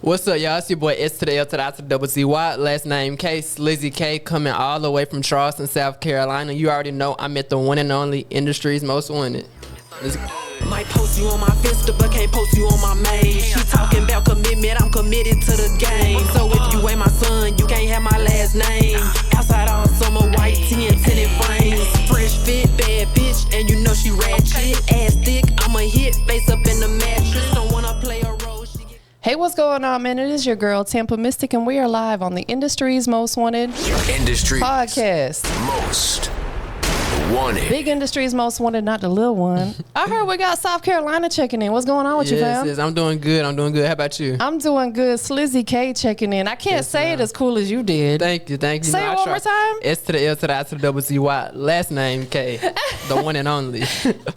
What's up, y'all? It's your boy S to the L to the I to the double Z Y. Last name K, Slizzy K, coming all the way from Charleston, South Carolina. You already know I'm at the one and only Industry's Most Wanted. Might post you on my Finsta, but can't post you on my main. She talking about commitment, I'm committed to the game. So if you ain't my son, you can't have my last name. Outside all summer, white tee and tinted frames. Fresh fit, bad bitch, and you know she ratchet. Ass thick, I'm a hit, face up in the mattress. Don't wanna play a role. Hey, what's going on, man? It is your girl, TampaMystic, and we are live on the Industry's Most Wanted podcast. Most Wanted. Big Industry's Most Wanted, not the little one. I heard we got South Carolina checking in. What's going on with you, fam? Yes, I'm doing good. How about you? I'm doing good. Slizzy K checking in. I can't say it as cool as you did. Thank you. Say it one more time. S to the L to the I to the double Z Y. Last name K, the one and only.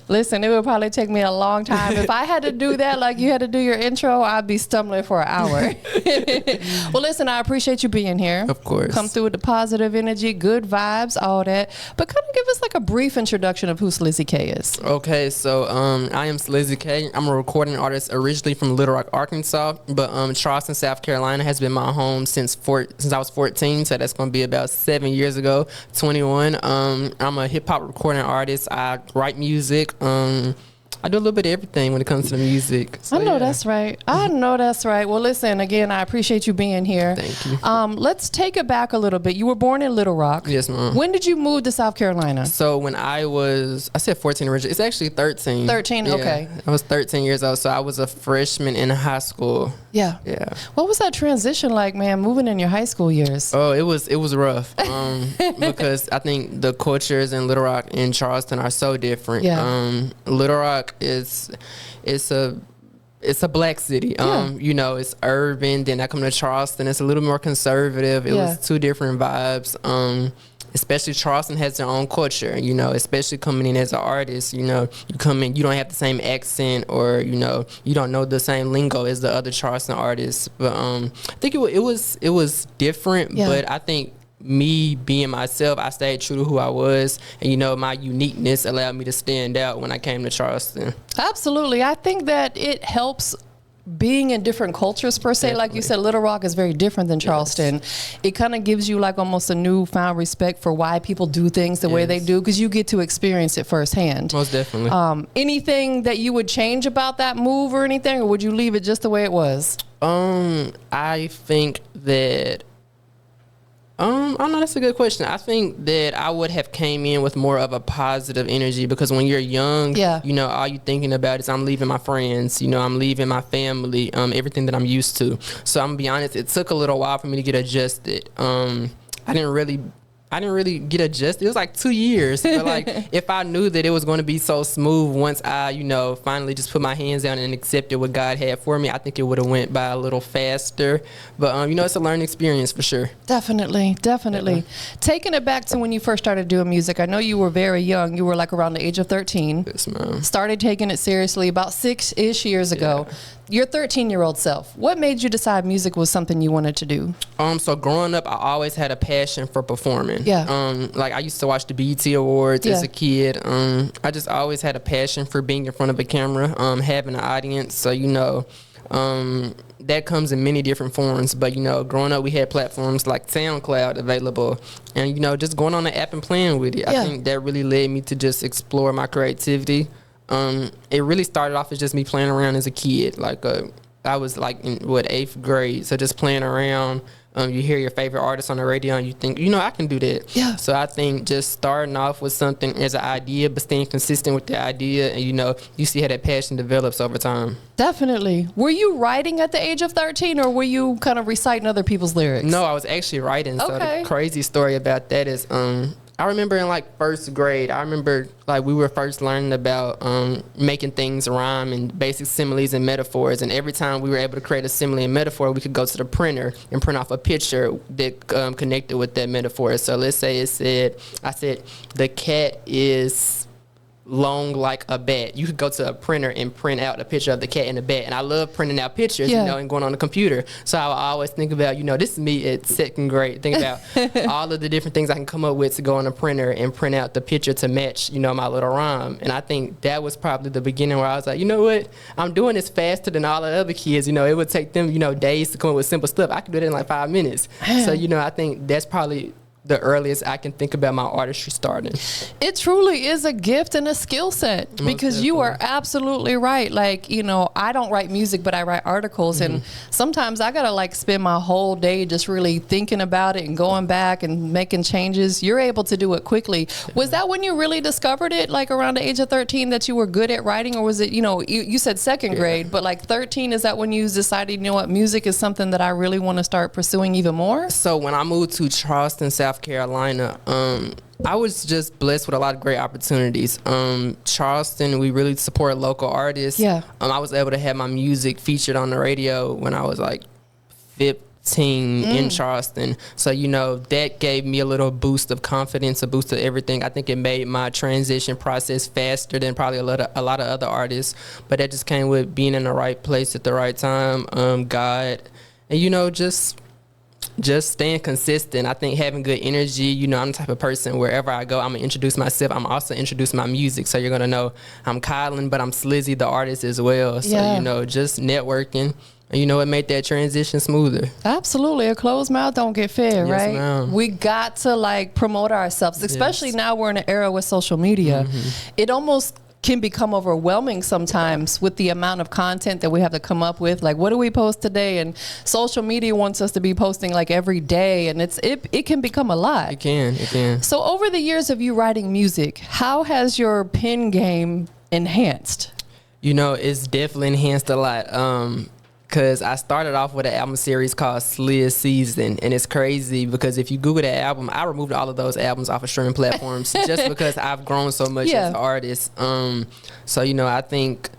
Listen, it would probably take me a long time. If I had to do that like you had to do your intro, I'd be stumbling for an hour. Well, listen, I appreciate you being here. Of course. Come through with the positive energy, good vibes, all that. But kind of give us like a brief introduction of who Slizzy K is. Okay, so I am Slizzy K. I'm a recording artist originally from Little Rock, Arkansas, but Charleston, South Carolina has been my home since I was 14, so that's going to be about 7 years ago, 21. I'm a hip-hop recording artist. I write music. I do a little bit of everything when it comes to the music. So, I know that's right. I know that's right. Well, listen, again, I appreciate you being here. Thank you. Let's take it back a little bit. You were born in Little Rock. Yes, ma'am. When did you move to South Carolina? So when I said 14 originally. It's actually 13. 13, yeah, okay. I was 13 years old, so I was a freshman in high school. Yeah. Yeah. What was that transition like, man, moving in your high school years? Oh, it was rough because I think the cultures in Little Rock and Charleston are so different. Yeah. Little Rock it's a black city. You know, it's urban. Then I come to Charleston, it's a little more conservative. It was two different vibes. Especially Charleston has their own culture, you know, especially coming in as an artist, you know, you come in, you don't have the same accent or, you know, you don't know the same lingo as the other Charleston artists. But I think it was different, but I think me being myself, I stayed true to who I was, and you know, my uniqueness allowed me to stand out when I came to Charleston. Absolutely. I think that it helps being in different cultures per se. Definitely. Like you said, Little Rock is very different than Charleston. Yes. It kind of gives you like almost a newfound respect for why people do things the way they do, because you get to experience it firsthand. Most definitely. Anything that you would change about that move or anything, or would you leave it just the way it was? I think that I don't know, that's a good question. I think that I would have came in with more of a positive energy, because when you're young, you know, all you thinking about is I'm leaving my friends, you know, I'm leaving my family, everything that I'm used to. So I'm gonna be honest, it took a little while for me to get adjusted. I didn't really get adjusted. It was like 2 years. But like, if I knew that it was going to be so smooth once I, you know, finally just put my hands down and accepted what God had for me, I think it would have went by a little faster. But, you know, it's a learning experience for sure. Definitely. Taking it back to when you first started doing music, I know you were very young. You were like around the age of 13. Yes, ma'am. Started taking it seriously about 6-ish years ago. Your 13-year-old self, what made you decide music was something you wanted to do? So growing up, I always had a passion for performing. Yeah. Like I used to watch the BET Awards as a kid. I just always had a passion for being in front of a camera, having an audience. So, you know, that comes in many different forms. But, you know, growing up, we had platforms like SoundCloud available. And, you know, just going on the app and playing with it. I think that really led me to just explore my creativity. It really started off as just me playing around as a kid. Like, I was like in 8th grade, so just playing around. You hear your favorite artist on the radio and you think, you know, I can do that. Yeah. So I think just starting off with something as an idea, but staying consistent with the idea, and you know, you see how that passion develops over time. Definitely. Were you writing at the age of 13, or were you kind of reciting other people's lyrics? No, I was actually writing. So the crazy story about that is, I remember in like 1st grade, I remember like we were first learning about making things rhyme and basic similes and metaphors. And every time we were able to create a simile and metaphor, we could go to the printer and print off a picture that connected with that metaphor. So let's say I said, the cat is long like a bat. You could go to a printer and print out a picture of the cat and the bat. And I love printing out pictures, you know, and going on the computer. So I always think about, you know, this is me at second grade. Think about all of the different things I can come up with to go on the printer and print out the picture to match, you know, my little rhyme. And I think that was probably the beginning where I was like, you know what? I'm doing this faster than all the other kids. You know, it would take them, you know, days to come up with simple stuff. I could do that in like 5 minutes. So, you know, I think that's probably the earliest I can think about my artistry starting. It truly is a gift and a skill set, because you are absolutely right. Like, you know, I don't write music, but I write articles, and sometimes I gotta like spend my whole day just really thinking about it and going back and making changes. You're able to do it quickly. Was that when you really discovered it, like around the age of 13, that you were good at writing, or was it, you know, you said second grade, but like 13, is that when you decided, you know what, music is something that I really want to start pursuing even more? So when I moved to Charleston, South Carolina, I was just blessed with a lot of great opportunities. Charleston, we really support local artists. I was able to have my music featured on the radio when I was like 15 in Charleston. So, you know, that gave me a little boost of confidence, a boost of everything. I think it made my transition process faster than probably a lot of other artists. But that just came with being in the right place at the right time, God, and, you know, just staying consistent. I think having good energy, you know, I'm the type of person wherever I go, I'm gonna introduce myself. I'm also introduce my music. So you're gonna know I'm Kylan, but I'm Slizzy, the artist as well. So, you know, just networking. And, you know, it made that transition smoother. Absolutely. A closed mouth don't get fed, right? Ma'am. We got to like promote ourselves, especially now we're in an era with social media. It almost can become overwhelming sometimes with the amount of content that we have to come up with. Like, what do we post today? And social media wants us to be posting like every day, and it can become a lot. It can. So over the years of you writing music, how has your pen game enhanced? You know, it's definitely enhanced a lot. Because I started off with an album series called Slizzy Season, and it's crazy because if you Google that album, I removed all of those albums off of streaming platforms just because I've grown so much as an artist. So, you know, I think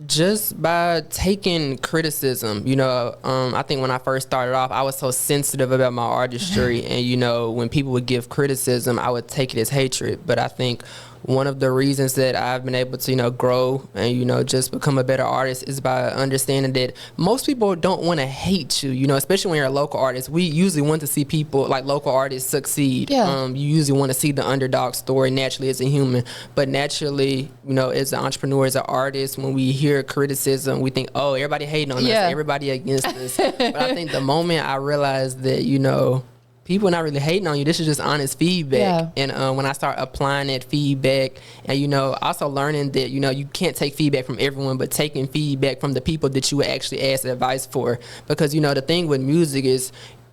just by taking criticism, you know, I think when I first started off, I was so sensitive about my artistry, and, you know, when people would give criticism, I would take it as hatred. But I think one of the reasons that I've been able to, you know, grow and, you know, just become a better artist is by understanding that most people don't want to hate you, you know, especially when you're a local artist. We usually want to see people, like local artists, succeed. You usually want to see the underdog story naturally as a human. But naturally, you know, as an entrepreneur, as an artist, when we hear criticism, we think, oh, everybody hating on us, everybody against us. But I think the moment I realized that, you know, people not really hating on you, this is just honest feedback. And when I start applying that feedback, and, you know, also learning that, you know, you can't take feedback from everyone, but taking feedback from the people that you would actually ask advice for. Because, you know, the thing with music is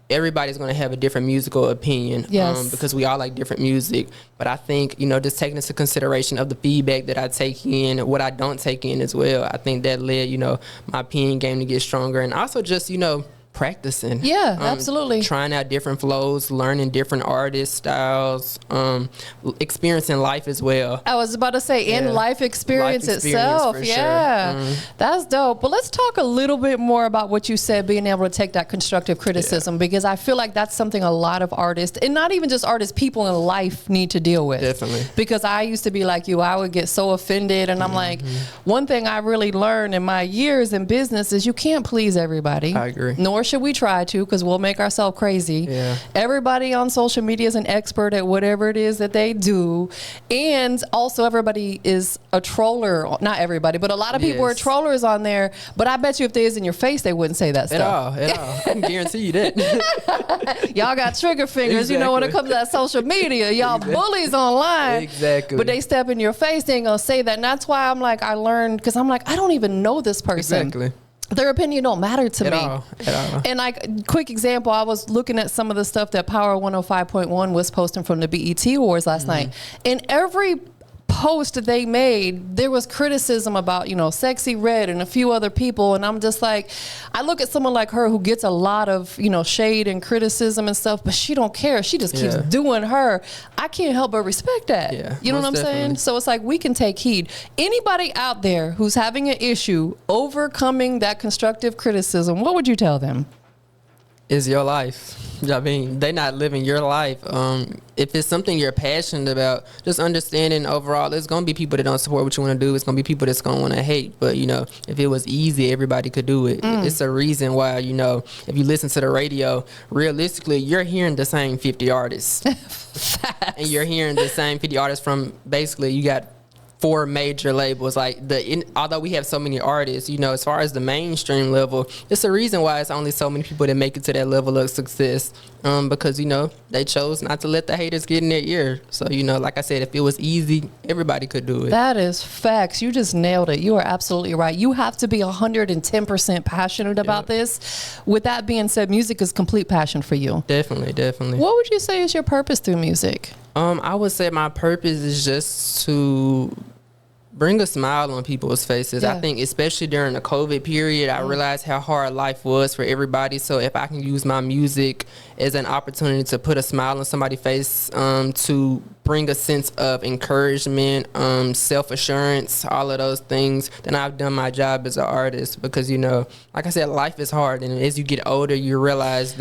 everybody's going to have a different musical opinion, because we all like different music. But I think, you know, just taking into consideration of the feedback that I take in, what I don't take in as well, I think that led, you know, my pen game to get stronger. And also just, you know, practicing. Absolutely. Trying out different flows, learning different artist styles, experiencing life as well. I was about to say, in life experience itself. Sure. That's dope. But let's talk a little bit more about what you said, being able to take that constructive criticism, because I feel like that's something a lot of artists, and not even just artists, people in life need to deal with. Definitely. Because I used to be like you. I would get so offended, and I'm like, one thing I really learned in my years in business is you can't please everybody. I agree. Nor should we try to, because we'll make ourselves crazy. Everybody on social media is an expert at whatever it is that they do, and also everybody is a troller. Not everybody, but a lot of people are trollers on there. But I bet you if they is in your face, they wouldn't say that stuff at all. I can guarantee you that. Y'all got trigger fingers, you know, when it comes to that social media. Y'all bullies online. But they step in your face, they ain't gonna say that. And that's why I'm like, I learned, because I'm like, I don't even know this person. Their opinion don't matter to me. At all. And like, quick example, I was looking at some of the stuff that Power 105.1 was posting from the BET Awards last night. And every post they made, there was criticism about, you know, Sexy Red and a few other people. And I'm just like, I look at someone like her who gets a lot of, you know, shade and criticism and stuff, but she don't care. She just keeps doing her. I can't help but respect that. You know what I'm saying? So it's like, we can take heed. Anybody out there who's having an issue overcoming that constructive criticism, what would you tell them? It's your life. I mean, they're not living your life. If it's something you're passionate about, just understanding overall, there's going to be people that don't support what you want to do. It's going to be people that's going to want to hate. But, you know, if it was easy, everybody could do it. It's a reason why, you know, if you listen to the radio, realistically, you're hearing the same 50 artists. And you're hearing the same 50 artists from basically, you got 4 major labels. Like although we have so many artists, you know, as far as the mainstream level, it's a reason why it's only so many people that make it to that level of success. Because, you know, they chose not to let the haters get in their ear. So, you know, like I said, if it was easy, everybody could do it. That is facts. You just nailed it. You are absolutely right. You have to be 110% passionate about this. With that being said, music is complete passion for you. Definitely. What would you say is your purpose through music? I would say my purpose is just to bring a smile on people's faces. I think especially during the COVID period, I realized how hard life was for everybody. So if I can use my music as an opportunity to put a smile on somebody's face, to bring a sense of encouragement, self-assurance, all of those things, then I've done my job as an artist. Because, you know, like I said, life is hard, and as you get older, you realize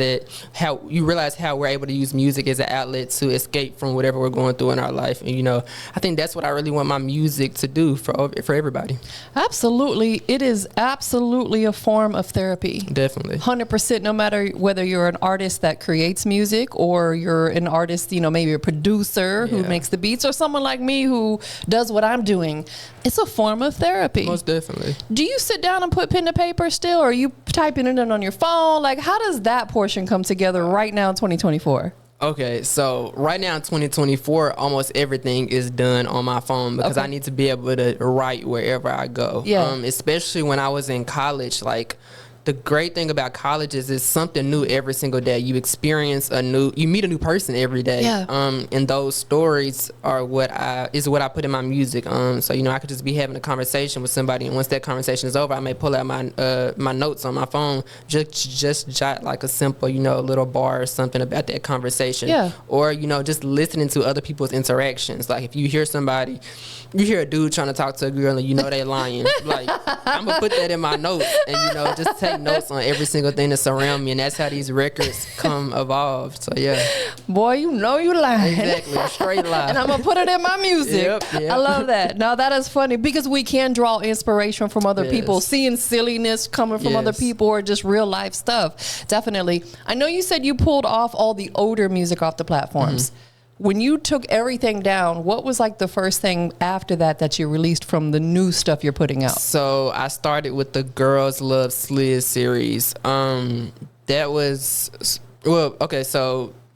how we're able to use music as an outlet to escape from whatever we're going through in our life. And, you know, I think that's what I really want my music to do for everybody. Absolutely. It is absolutely a form of therapy. Definitely. 100%, no matter whether you're an artist that creates music or you're an artist, you know, maybe a producer who makes the beats, or someone like me who does what I'm doing. It's a form of therapy. Most definitely. Do you sit down and put pen to paper still, or are you typing it in on your phone? Like, how does that portion come together right now in 2024? Okay, so right now in 2024, almost everything is done on my phone because I need to be able to write wherever I go. Especially when I was in college, like, the great thing about college is it's something new every single day. You you meet a new person every day. And those stories are what I put in my music. So, you know, I could just be having a conversation with somebody, and once that conversation is over, I may pull out my notes on my phone, just jot like a simple, you know, little bar or something about that conversation. Or, you know, just listening to other people's interactions. Like, if you hear a dude trying to talk to a girl and you know they lying, like, I'm gonna put that in my notes, and, you know, just take notes on every single thing that's around me, and that's how these records evolved. So Boy, you know you lying. Exactly, a straight lie. And I'm gonna put it in my music. Yep. I love that. No, that is funny because we can draw inspiration from other people, seeing silliness coming from other people, or just real life stuff. Definitely. I know you said you pulled off all the older music off the platforms. When you took everything down, what was like the first thing after that you released from the new stuff you're putting out? So I started with the Girls Love Sliz series. So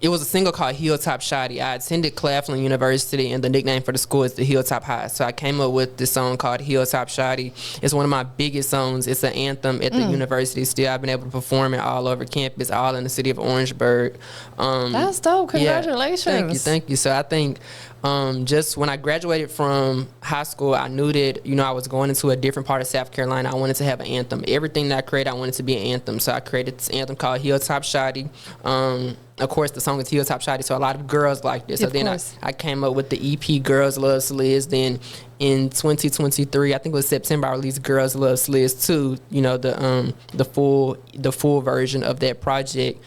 it was a single called Hilltop Shotty. I attended Claflin University, and the nickname for the school is the Hilltop High. So I came up with this song called Hilltop Shotty. It's one of my biggest songs. It's an anthem at the university still. I've been able to perform it all over campus, all in the city of Orangeburg. That's dope. Congratulations. Yeah, thank you. So I think just when I graduated from high school, I knew that, you know, I was going into a different part of South Carolina. I wanted to have an anthem. Everything that I created, I wanted to be an anthem. So I created this anthem called Hilltop Shotty. Of course, the song is Hilltop Shotty, so a lot of girls like this. So then I came up with the EP Girls Love Sliz. Then in 2023, I think it was September, I released Girls Love Sliz 2, you know, the full version of that project.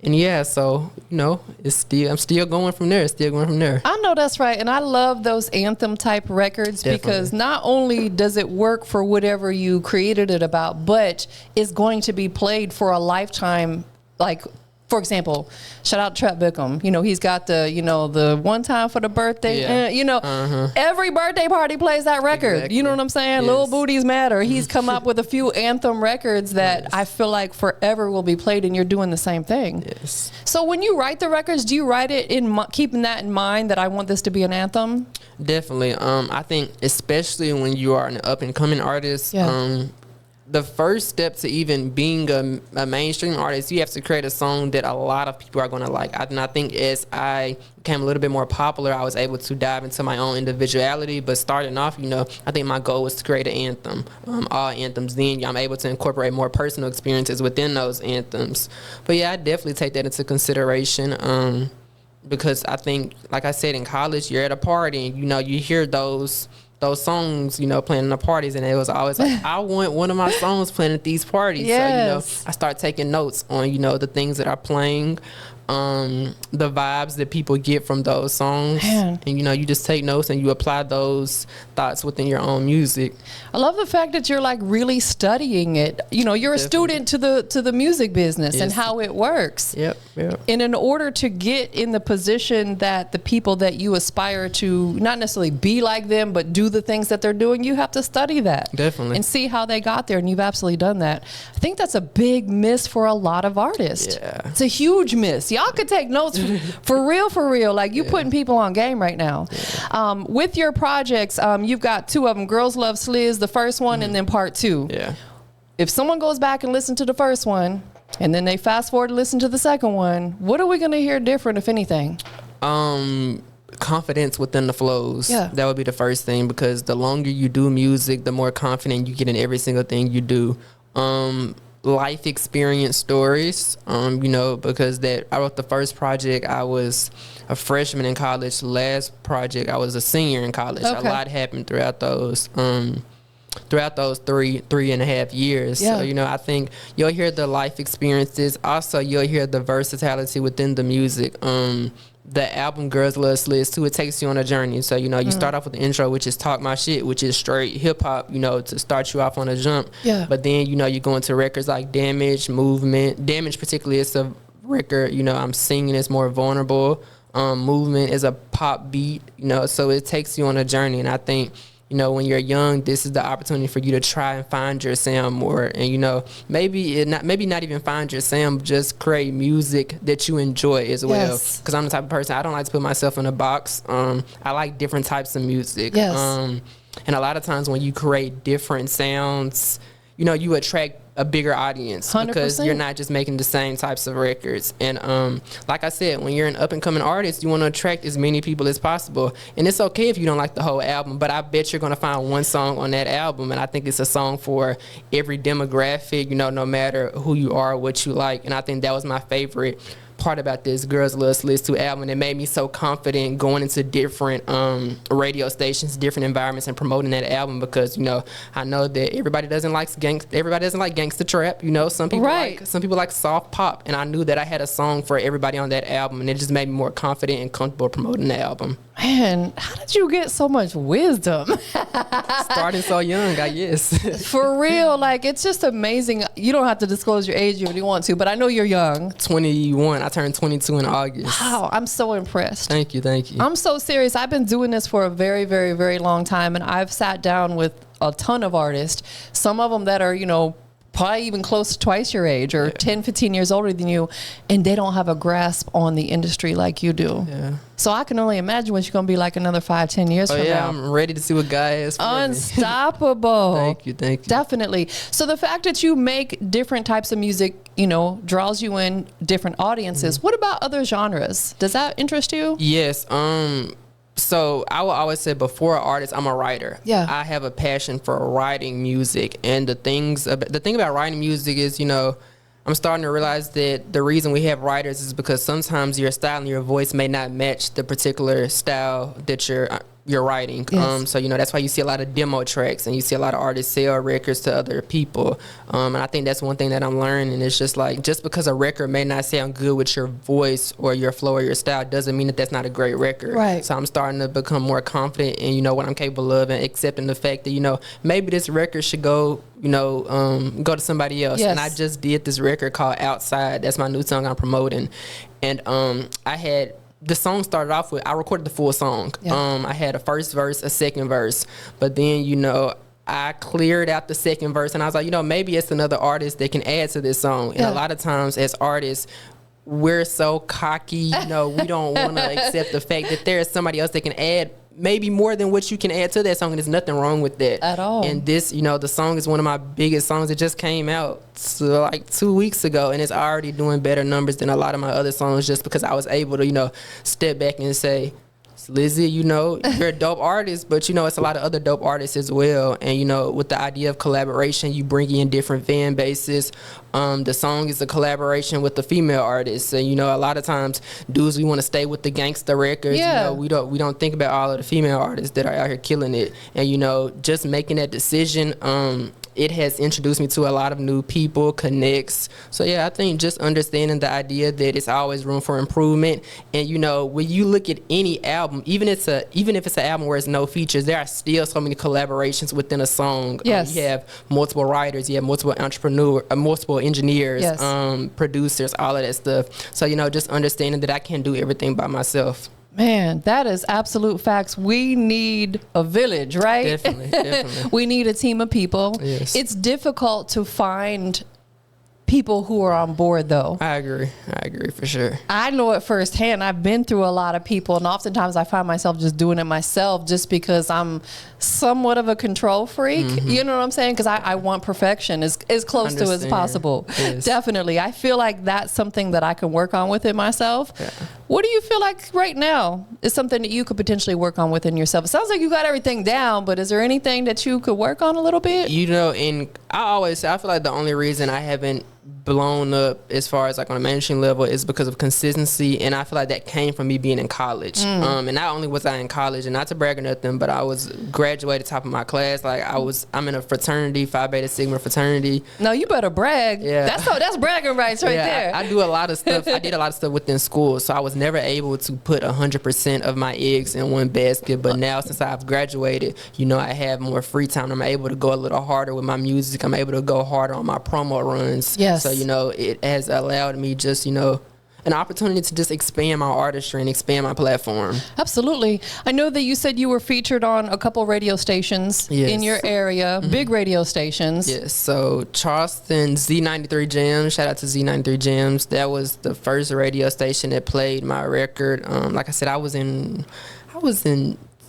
And so, you know, I'm still going from there. I know that's right. And I love those anthem type records because not only does it work for whatever you created it about, but it's going to be played for a lifetime. Like, for example, shout out Trap Bickham. You know, he's got the one time for the birthday. Every birthday party plays that record. Exactly. You know what I'm saying? Yes. Lil Booties Matter. He's come up with a few anthem records that I feel like forever will be played, and you're doing the same thing. Yes. So when you write the records, do you write it keeping that in mind, that I want this to be an anthem? Definitely. I think especially when you are an up and coming artist, the first step to even being a mainstream artist, you have to create a song that a lot of people are going to like. And I think as I became a little bit more popular, I was able to dive into my own individuality. But starting off, you know, I think my goal was to create an anthem. All anthems, then I'm able to incorporate more personal experiences within those anthems. But I definitely take that into consideration because I think, like I said, in college, you're at a party and, you know, you hear those those songs, you know, playing in the parties, and it was always like, I want one of my songs playing at these parties. Yes. So, you know, I start taking notes on, you know, the things that are playing, the vibes that people get from those songs. Man. And, you know, you just take notes and you apply those thoughts within your own music. I love the fact that you're like really studying it. You know, you're Definitely. a student to the music business and Yes. how it works. Yep. And in order to get in the position that the people that you aspire to not necessarily be like them, but do the things that they're doing, you have to study that. Definitely. And see how they got there. And you've absolutely done that. I think that's a big miss for a lot of artists. Yeah. It's a huge miss. Y'all could take notes for real. Like you putting people on game right now. Yeah. With your projects, you've got 2 of them, Girls Love Sliz, the first one, and then part 2. Yeah. If someone goes back and listen to the first one, and then they fast forward to listen to the second one, what are we going to hear different, if anything? Confidence within the flows. Yeah. That would be the first thing, because the longer you do music, the more confident you get in every single thing you do. Life experience stories, you know, because I wrote the first project, I was a freshman in college. Last project, I was a senior in college. Okay. A lot happened throughout those 3.5 years. Yeah. So, you know, I think you'll hear the life experiences. Also, you'll hear the versatility within the music. The album Girls Love Sliz too, it takes you on a journey. So, you know, you start off with the intro, which is Talk My Shit, which is straight hip hop, you know, to start you off on a jump. Yeah. But then, you know, you go into records like Damage, Movement. Damage particularly is a record, you know, I'm singing, it's more vulnerable. Movement is a pop beat, you know, so it takes you on a journey. And I think, you know, when you're young, this is the opportunity for you to try and find your sound more. And, you know, maybe not even find your sound, but just create music that you enjoy as well. Yes. Because I'm the type of person, I don't like to put myself in a box. I like different types of music. Yes. And a lot of times when you create different sounds, you know, you attract a bigger audience 100%. because you're not just making the same types of records. And like I said, when you're an up and coming artist, you want to attract as many people as possible. And it's okay if you don't like the whole album, but I bet you're going to find one song on that album, and I think it's a song for every demographic, you know, no matter who you are, what you like. And I think that was my favorite part about this Girls Love Sliz 2 album. It made me so confident going into different radio stations, different environments, and promoting that album, because, you know, I know that everybody doesn't like gangsta trap, you know. Some people like soft pop, and I knew that I had a song for everybody on that album, and it just made me more confident and comfortable promoting the album. Man, how did you get so much wisdom? Starting so young, I guess. For real, like, it's just amazing. You don't have to disclose your age if you want to, but I know you're young. 21. I turned 22 in August. Wow, I'm so impressed. Thank you. I'm so serious. I've been doing this for a very, very, very long time, and I've sat down with a ton of artists, some of them that are, you know, probably even close to twice your age or 10, 15 years older than you, and they don't have a grasp on the industry like you do. Yeah. So I can only imagine what you're going to be like another 5, 10 years from now. I'm ready to see what God has for me. Unstoppable. Thank you. Definitely. So the fact that you make different types of music, you know, draws you in different audiences. What about other genres? Does that interest you? Yes. So I will always say, before an artist, I'm a writer. Yeah. I have a passion for writing music, and the thing about writing music is, you know, I'm starting to realize that the reason we have writers is because sometimes your style and your voice may not match the particular style that you're writing. Yes. So, you know, that's why you see a lot of demo tracks, and you see a lot of artists sell records to other people. And I think that's one thing that I'm learning. It's just like, just because a record may not sound good with your voice or your flow or your style doesn't mean that that's not a great record. Right. So I'm starting to become more confident in, you know, what I'm capable of, and accepting the fact that, you know, maybe this record should go, you know, go to somebody else. Yes. And I just did this record called Outside. That's my new song I'm promoting. And the song started off with, I recorded the full song. Yeah. I had a first verse, a second verse, but then, you know, I cleared out the second verse, and I was like, you know, maybe it's another artist that can add to this song. And a lot of times as artists, we're so cocky, you know, we don't want to accept the fact that there is somebody else that can add maybe more than what you can add to that song, and there's nothing wrong with that at all. And this, you know, the song is one of my biggest songs. It just came out like 2 weeks ago, and it's already doing better numbers than a lot of my other songs, just because I was able to, you know, step back and say, Slizzy, you know, you're a dope artist, but you know, it's a lot of other dope artists as well. And you know, with the idea of collaboration, you bring in different fan bases. The song is a collaboration with the female artists, and you know, a lot of times dudes, we want to stay with the gangster records. Yeah. You know, we don't think about all of the female artists that are out here killing it. And you know, just making that decision, it has introduced me to a lot of new people, connects. So yeah, I think just understanding the idea that it's always room for improvement. And you know, when you look at any album, even if it's an album where it's no features, there are still so many collaborations within a song. Yes. You have multiple writers, you have multiple entrepreneurs, multiple engineers, Yes. Producers, all of that stuff. So you know, just understanding that I can't do everything by myself. Man, that is absolute facts. We need a village, right? Definitely. We need a team of people. Yes. It's difficult to find people who are on board, though. I agree for sure. I know it firsthand. I've been through a lot of people, and oftentimes I find myself just doing it myself just because I'm somewhat of a control freak. You know what I'm saying? Because I want perfection as close to as possible. Yes. Definitely. I feel like that's something that I can work on within myself. Yeah. What do you feel like right now is something that you could potentially work on within yourself? It sounds like you got everything down, but is there anything that you could work on a little bit? You know, and I always say, I feel like the only reason I haven't blown up as far as like on a mainstream level is because of consistency, and I feel like that came from me being in college. And not only was I in college, and not to brag or nothing, but I was graduated top of my class. Like I'm in a fraternity, Phi Beta Sigma fraternity. No, you better brag. Yeah. That's bragging rights right there. I do a lot of stuff. I did a lot of stuff within school, so I was never able to put 100% of my eggs in one basket. But now, since I've graduated, you know, I have more free time. I'm able to go a little harder with my music. I'm able to go harder on my promo runs. Yes. So, you know, it has allowed me just, you know, an opportunity to just expand my artistry and expand my platform. Absolutely. I know that you said you were featured on a couple radio stations in your area, big radio stations. Yes. So Charleston Z93 Jams, shout out to Z93 Jams. That was the first radio station that played my record. Like I said, I was in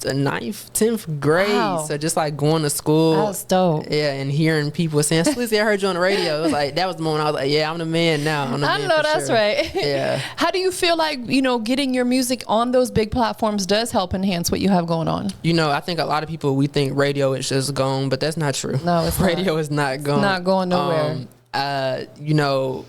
the 9th, 10th grade. Wow. So just like going to school. That's dope. Yeah, and hearing people saying, Slizzy, I heard you on the radio. It was like, that was the moment I was like, yeah, I'm the man now. I know that's right. Yeah. How do you feel like, you know, getting your music on those big platforms does help enhance what you have going on? You know, I think a lot of people, we think radio is just gone, but that's not true. No, it's radio not. is not gone. It's not going nowhere. You know,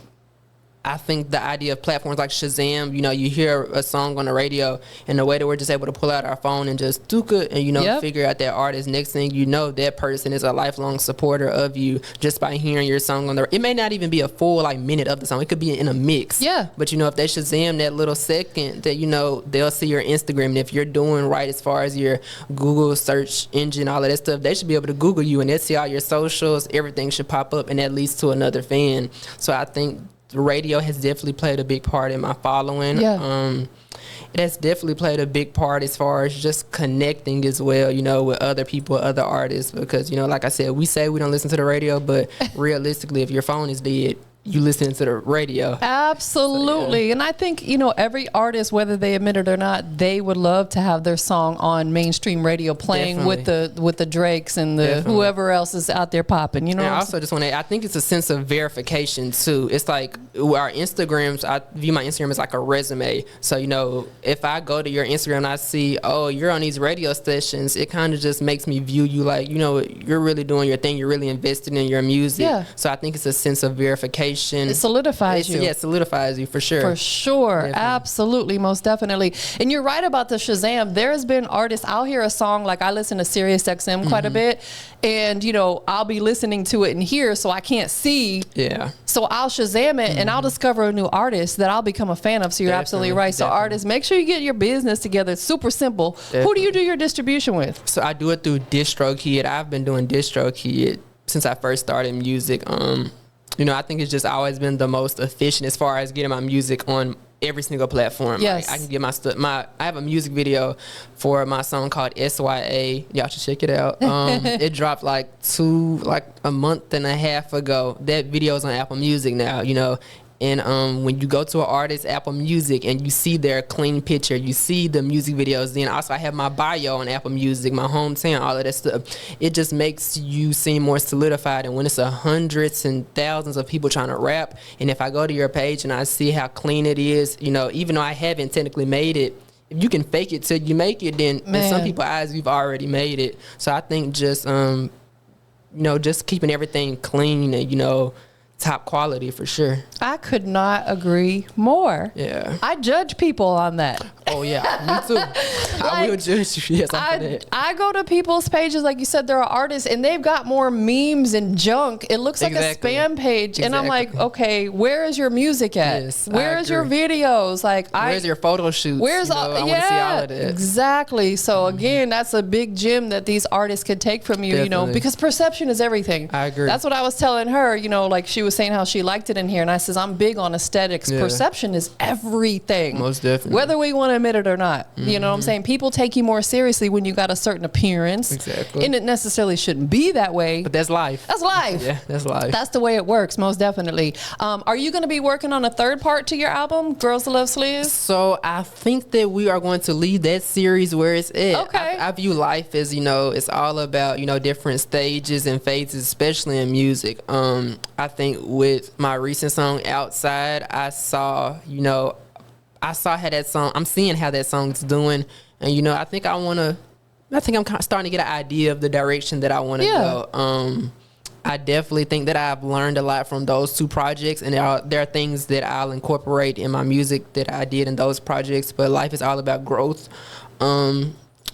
I think the idea of platforms like Shazam, you know, you hear a song on the radio, and the way that we're just able to pull out our phone and just do it and, you know, figure out that artist. Next thing you know, that person is a lifelong supporter of you just by hearing your song on the. It may not even be a full like minute of the song. It could be in a mix. Yeah. But you know, if they Shazam that little second, that, you know, they'll see your Instagram. And if you're doing right as far as your Google search engine, all of that stuff, they should be able to Google you and they'll see all your socials. Everything should pop up, and that leads to another fan. So I think radio has definitely played a big part in my following. Yeah. It has definitely played a big part as far as just connecting as well, you know, with other people, other artists, because, you know, like I said, we say we don't listen to the radio, but realistically, if your phone is dead, you listen to the radio. Absolutely. So, yeah. And I think, you know, every artist, whether they admit it or not, they would love to have their song on mainstream radio playing with the Drakes and the whoever else is out there popping, you know. And I also just want to, I think it's a sense of verification too. It's like our Instagrams, I view my Instagram as like a resume. So, you know, if I go to your Instagram and I see, oh, you're on these radio stations, it kind of just makes me view you like, you know, you're really doing your thing. You're really invested in your music. Yeah. So I think it's a sense of verification. It solidifies you. Yeah, it solidifies you for sure. For sure. Definitely. Absolutely. Most definitely. And you're right about the Shazam. There has been artists, I'll hear a song, like I listen to Sirius XM quite a bit, and, you know, I'll be listening to it in here so I can't see. Yeah. So I'll Shazam it and I'll discover a new artist that I'll become a fan of. So you're absolutely right. So artists, make sure you get your business together. It's super simple. Who do you do your distribution with? So I do it through DistroKid. I've been doing DistroKid since I first started music. You know, I think it's just always been the most efficient as far as getting my music on every single platform. Yes. Like, I can get my stuff. I have a music video for my song called SYA. Y'all should check it out. It dropped like a month and a half ago. That video is on Apple Music now, you know. And when you go to an artist, Apple Music, and you see their clean picture, you see the music videos, then also I have my bio on Apple Music, my hometown, all of that stuff. It just makes you seem more solidified. And when it's hundreds and thousands of people trying to rap, and if I go to your page and I see how clean it is, you know, even though I haven't technically made it, if you can fake it till you make it, then in some people's eyes, you've already made it. So I think just, you know, just keeping everything clean and, you know, top quality for sure. I could not agree more. Yeah. I judge people on that. Oh yeah, me too. I will judge you. Yes, I go to people's pages, like you said, there are artists and they've got more memes and junk. It looks like a spam page. And I'm like, okay, where is your music at? Yes, where is your videos? Like, where's your photo shoots? Where's you know, I want to see all of that. Exactly. So again, that's a big gem that these artists could take from you, you know, because perception is everything. I agree. That's what I was telling her, you know, like she was saying how she liked it in here. And I says, I'm big on aesthetics. Yeah. Perception is everything. Most definitely. Whether we want to admit it or not. You know what I'm saying? People take you more seriously when you got a certain appearance. Exactly. And it necessarily shouldn't be that way. But that's life. That's life. Yeah, that's life. That's the way it works, most definitely. Are you going to be working on a third part to your album, Girls That Love Sliz? So I think that we are going to leave that series where it's at. Okay. I view life as, you know, it's all about, you know, different stages and phases, especially in music. I think with my recent song, Outside, I saw how that song, I'm seeing how that song's doing. And, you know, I think I'm starting to get an idea of the direction that I want to go. I definitely think that I've learned a lot from those two projects, and there are things that I'll incorporate in my music that I did in those projects. But life is all about growth.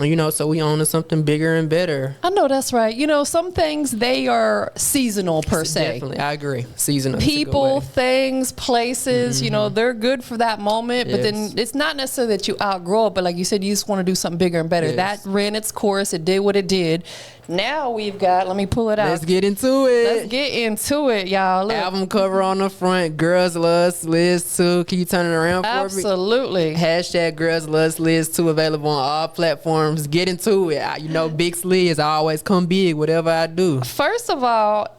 You know, so we on to something bigger and better. I know that's right. You know, some things, they are seasonal per se. Definitely, I agree. Seasonal. People, things, places, you know, they're good for that moment, but then it's not necessarily that you outgrow it, but like you said, you just want to do something bigger and better. Yes. That ran its course. It did what it did. Now we've got, let me pull it out. Let's get into it. Let's get into it, y'all. Look. Album cover on the front. Girls Love Sliz 2. Can you turn it around for me? Absolutely. Hashtag Girls Love Sliz 2 available on all platforms. Get into it. You know, Big Sliz, I always come big, whatever I do. First of all,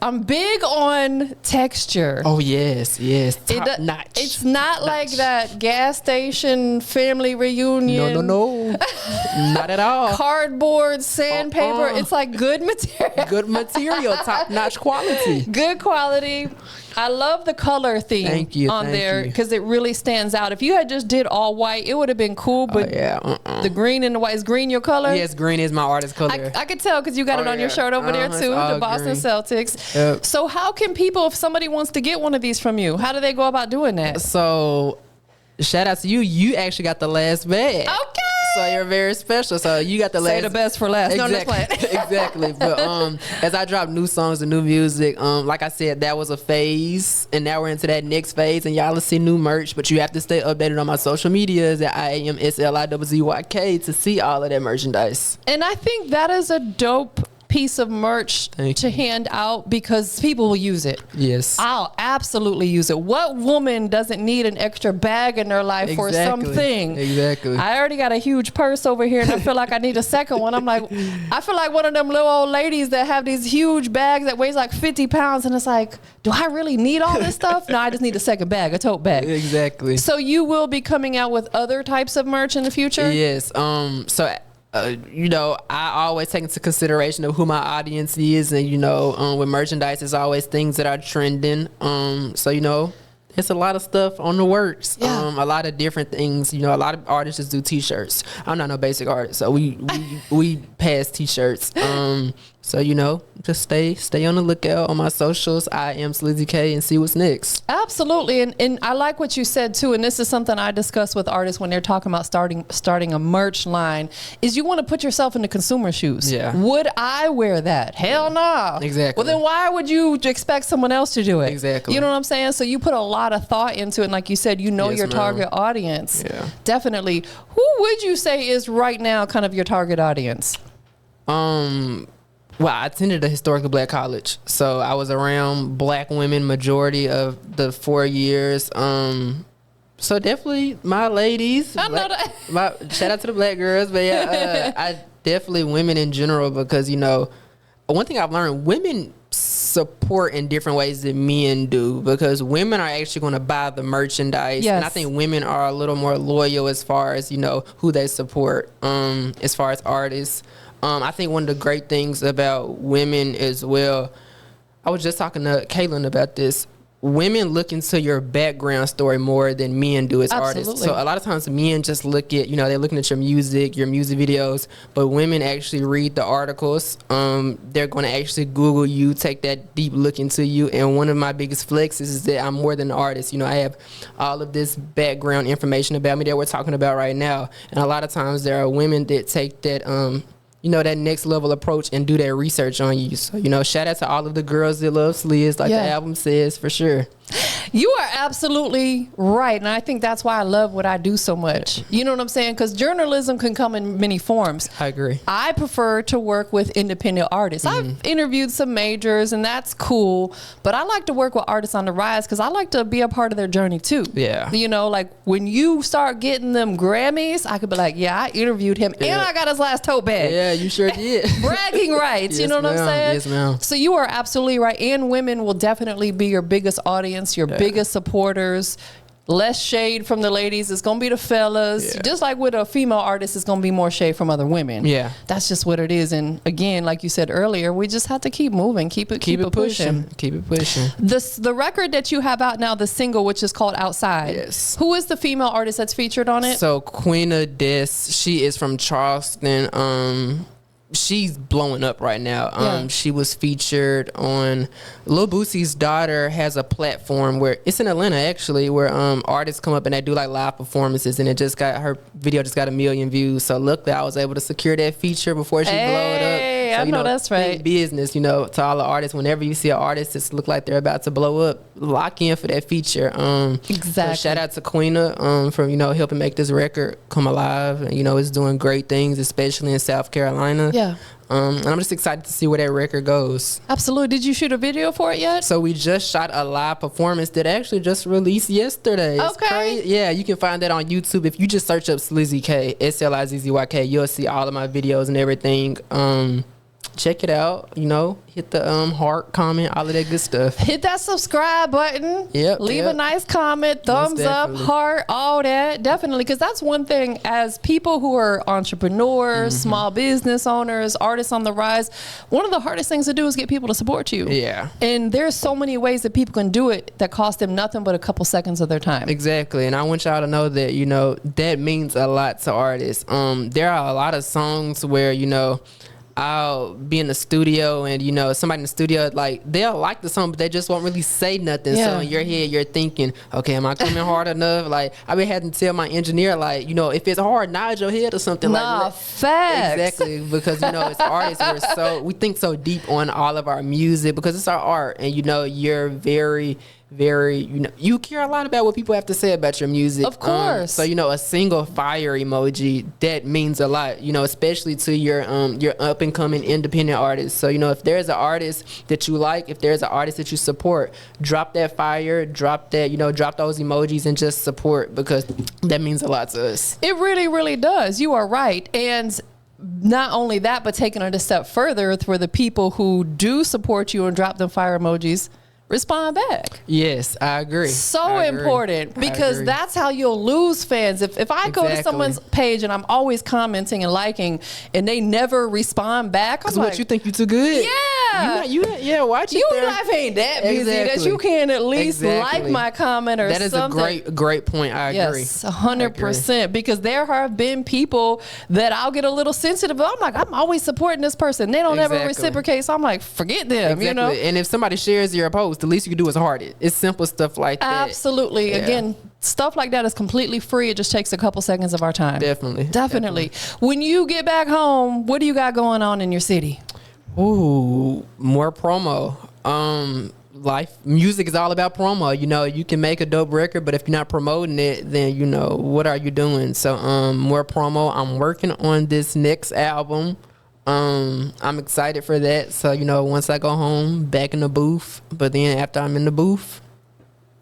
I'm big on texture. Oh yes, top notch. It's not like that gas station family reunion. No, not at all. Cardboard, sandpaper. It's like good material. Good material, top notch quality. Good quality. I love the color theme on there because it really stands out. If you had just did all white, it would have been cool. But the green and the white, is green your color? Yes, green is my artist color. I could tell because you got it on your shirt over there too, the Boston green. Celtics. Yep. So how can people, if somebody wants to get one of these from you, how do they go about doing that? So shout out to you. You actually got the last bag. Okay. So you're very special. So you got the last. Say the best for last. Exactly. No, exactly. But as I drop new songs and new music, like I said, that was a phase, and now we're into that next phase, and y'all will see new merch. But you have to stay updated on my social medias at IAMSLIZZYK to see all of that merchandise. And I think that is a dope piece of merch to hand out because people will use it. Yes. I'll absolutely use it. What woman doesn't need an extra bag in their life for something? Exactly. I already got a huge purse over here and I feel like I need a second one. I feel like one of them little old ladies that have these huge bags that weighs like 50 pounds and it's like, do I really need all this stuff? No, I just need a second bag, a tote bag. Exactly. So you will be coming out with other types of merch in the future? Yes. You know, I always take into consideration of who my audience is, and you know, with merchandise, it's always things that are trending. So you know, it's a lot of stuff on the works. Yeah. A lot of different things. You know, a lot of artists just do T-shirts. I'm not no basic artist, so we pass T-shirts. So you know, just stay on the lookout on my socials. I am Slizzy K, and see what's next. Absolutely, and I like what you said too. And this is something I discuss with artists when they're talking about starting a merch line. Is you want to put yourself in the consumer shoes. Yeah. Would I wear that? Hell no. Exactly. Well, then why would you expect someone else to do it? Exactly. You know what I'm saying? So you put a lot of thought into it, and like you said, you know your target audience. Yeah. Definitely. Who would you say is right now kind of your target audience? Well, I attended a historically black college, so I was around black women majority of the 4 years. So definitely my ladies. I know that. Shout out to the black girls, but yeah, I definitely women in general because you know, one thing I've learned, women support in different ways than men do because women are actually going to buy the merchandise. Yes. And I think women are a little more loyal as far as, you know, who they support, as far as artists. I think one of the great things about women as well, I was just talking to Caitlin about this. women look into your background story more than men do as artists. So a lot of times men just look at, they're looking at your music videos, but women actually read the articles. They're going to actually Google you, take that deep look into you. And one of my biggest flexes is that I'm more than an artist. I have all of this background information about me that we're talking about right now. And a lot of times there are women that take that, that next level approach and do that research on you. So, shout out to all of the girls that love Sliz, like the album says, for sure. You are absolutely right. And I think that's why I love what I do so much. You know what I'm saying? Because journalism can come in many forms. I agree. I prefer to work with independent artists. I've interviewed some majors, and that's cool. But I like to work with artists on the rise because I like to be a part of their journey too. Yeah. Like when you start getting them Grammys, I could be like, I interviewed him and I got his last tote bag. Yeah, you sure did. Bragging rights. You know what I'm saying? Yes, ma'am. So you are absolutely right. And women will definitely be your biggest audience, your biggest supporters. Less shade from the ladies. It's going to be the fellas. Just like with a female artist, it's going to be more shade from other women. Yeah. That's just what it is. And again, like you said earlier, we just have to keep moving, keep it pushing. Keep it pushing. The record that you have out now, the single, which is called Outside. Yes. Who is the female artist that's featured on it? So Queena Des, she is from Charleston. She's blowing up right now. She was featured on Lil Boosie's daughter has a platform where it's in Atlanta actually, where artists come up and they do like live performances, and her video just got 1 million views. So luckily I was able to secure that feature before she blowed up. So, I know that's right. Business, to all the artists, whenever you see an artist that look like they're about to blow up, lock in for that feature. Exactly. So shout out to Queena for helping make this record come alive. And, it's doing great things, especially in South Carolina. Yeah. And I'm just excited to see where that record goes. Absolutely. Did you shoot a video for it yet? So we just shot a live performance that actually just released yesterday. It's crazy. Yeah, you can find that on YouTube. If you just search up Slizzy K, SLIZZYK, you'll see all of my videos and everything. Check it out, hit the heart, comment, all of that good stuff. Hit that subscribe button. Leave a nice comment, thumbs up, heart, all that. Definitely, because that's one thing as people who are entrepreneurs, small business owners, artists on the rise, one of the hardest things to do is get people to support you. Yeah. And there's so many ways that people can do it that cost them nothing but a couple seconds of their time. Exactly. And I want y'all to know that, that means a lot to artists. There are a lot of songs where, I'll be in the studio and, somebody in the studio, like, they'll like the song, but they just won't really say nothing. So in your head, you're thinking, okay, am I coming hard enough? Like, I've been having to tell my engineer, like, if it's hard, nod your head or something like that. Facts. Exactly. Because, as artists, we think so deep on all of our music because it's our art. And, you're very you care a lot about what people have to say about your music. Of course. So a single fire emoji, that means a lot, especially to your up and coming independent artists. So if there's an artist that you like, if there's an artist that you support, drop that fire, drop that, drop those emojis and just support, because that means a lot to us. It really, really does. You are right. And not only that, but taking it a step further, for the people who do support you and drop them fire emojis, respond back. Yes, I agree. So important, because that's how you'll lose fans. If I go to someone's page and I'm always commenting and liking and they never respond back, I'm like, what, you think you too good? Yeah. Watch it. Your life ain't that busy that you can at least like my comment or something. That is a great point. I agree. Yes, 100%. Because there have been people that I'll get a little sensitive. I'm like, I'm always supporting this person. They don't ever reciprocate. So I'm like, forget them, And if somebody shares your post, the least you can do is heart it. It's simple stuff like that. Absolutely. Yeah. Again, stuff like that is completely free. It just takes a couple seconds of our time. Definitely. When you get back home, what do you got going on in your city? Ooh, more promo. Music is all about promo. You can make a dope record, but if you're not promoting it, then what are you doing? So more promo. I'm working on this next album. I'm excited for that. So, once I go home, back in the booth, but then after I'm in the booth,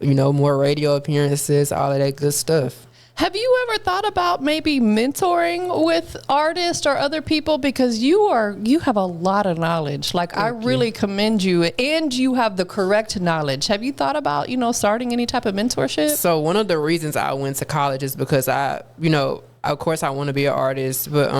more radio appearances, all of that good stuff. Have you ever thought about maybe mentoring with artists or other people? Because you have a lot of knowledge. Like, I really commend you, and you have the correct knowledge. Have you thought about, starting any type of mentorship? So one of the reasons I went to college is because of course I want to be an artist, but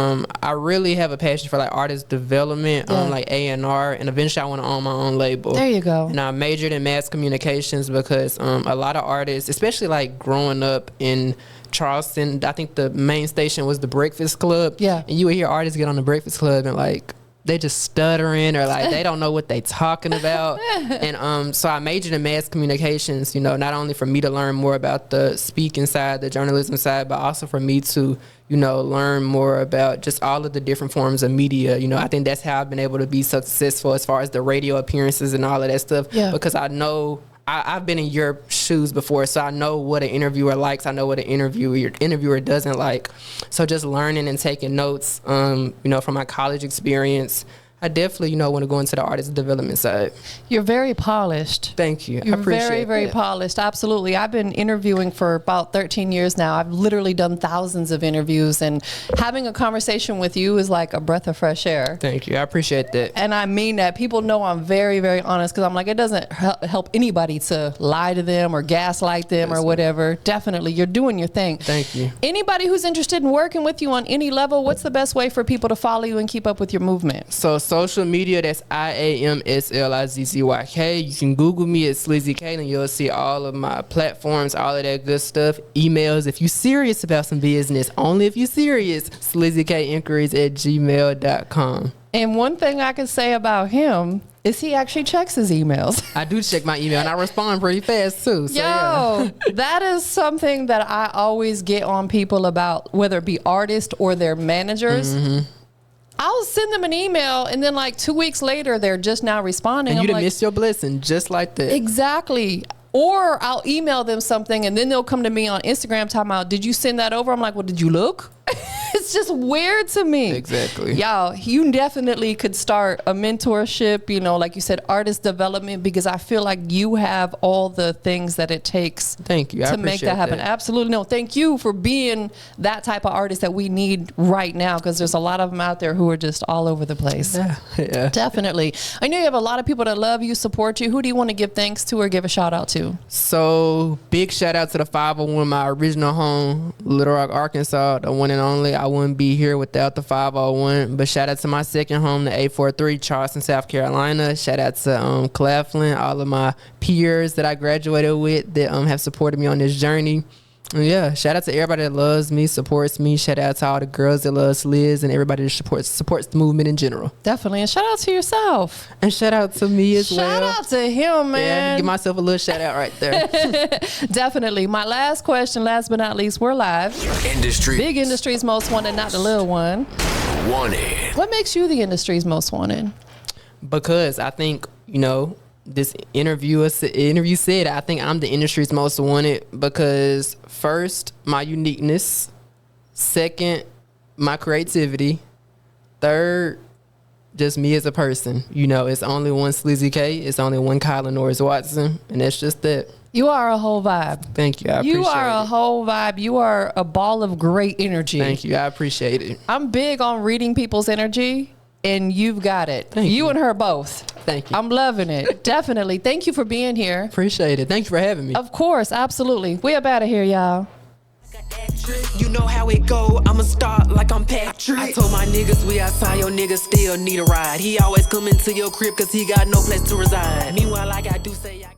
I really have a passion for like artist development, like A&R, and eventually I want to own my own label. There you go. And I majored in mass communications because a lot of artists, especially like growing up in Charleston, I think the main station was the Breakfast Club. Yeah. And you would hear artists get on the Breakfast Club and like they just stuttering or like they don't know what they talking about. And so I majored in mass communications, you know, not only for me to learn more about the speaking side, the journalism side, but also for me to, you know, learn more about just all of the different forms of media. You know, I think that's how I've been able to be successful as far as the radio appearances and all of that stuff. Yeah. Because I know I've been in your shoes before, so I know what an interviewer likes. I know what an interviewer doesn't like. So just learning and taking notes, you know, from my college experience, I definitely, you know, want to go into the artist development side. You're very polished. Thank you. You're I appreciate very, very that. polished. Absolutely. I've been interviewing for about 13 years now. I've literally done thousands of interviews, and having a conversation with you is like a breath of fresh air. Thank you. I appreciate that. And I mean that. People know I'm very, very honest, because I'm like, it doesn't help anybody to lie to them or gaslight them or whatever. Definitely. You're doing your thing. Thank you. Anybody who's interested in working with you on any level, what's the best way for people to follow you and keep up with your movement? So social media, that's IAMSLIZZYK. You can Google me at Slizzy K and you'll see all of my platforms, all of that good stuff. Emails, if you're serious about some business, only if you're serious, slizzykinquiries@gmail.com. And one thing I can say about him is he actually checks his emails. I do check my email and I respond pretty fast too. So That is something that I always get on people about, whether it be artists or their managers. Mm-hmm. I'll send them an email and then like 2 weeks later, they're just now responding. And you I'm done missed your blessing just like that. Exactly. Or I'll email them something and then they'll come to me on Instagram talking about, did you send that over? I'm like, well, did you look? It's just weird to me. Exactly. Y'all, you definitely could start a mentorship, you know, like you said, artist development, because I feel like you have all the things that it takes thank you. to make that happen. Absolutely. No, thank you for being that type of artist that we need right now, because there's a lot of them out there who are just all over the place. Yeah. Definitely. I know you have a lot of people that love you, support you. Who do you want to give thanks to or give a shout out to? So big shout out to the 501, my original home, Little Rock, Arkansas, the one and only. I wouldn't be here without the 501. But shout out to my second home, the 843, Charleston, South Carolina. Shout out to Claflin, all of my peers that I graduated with that have supported me on this journey. And yeah, shout out to everybody that loves me, supports me. Shout out to all the girls that love Sliz and everybody that supports the movement in general. Definitely. And shout out to yourself. And shout out to me as well. Shout out to him, man. Yeah, give myself a little shout out right there. Definitely. My last question, last but not least, we're live. Big Industry's Most Wanted, not the little one. Wanted. What makes you the industry's most wanted? Because I think, you know, this interview said, I think I'm the industry's most wanted because first, my uniqueness. Second, my creativity. Third, just me as a person. You know, it's only one Slizzy K. It's only one Kyla Norris Watson. And that's just that. You are a whole vibe. Thank you. I appreciate it. You are a whole vibe. You are a ball of great energy. Thank you. I appreciate it. I'm big on reading people's energy, and you've got it. Thank you. You and her both. Thank you. I'm loving it. Definitely. Thank you for being here. Appreciate it. Thank you for having me. Of course. Absolutely. We up out of here, y'all. You know how it go, I'ma start like I'm Patrick. I told my niggas we outside, your niggas still need a ride. He always come into your crib cause he got no place to reside. Meanwhile, like I do say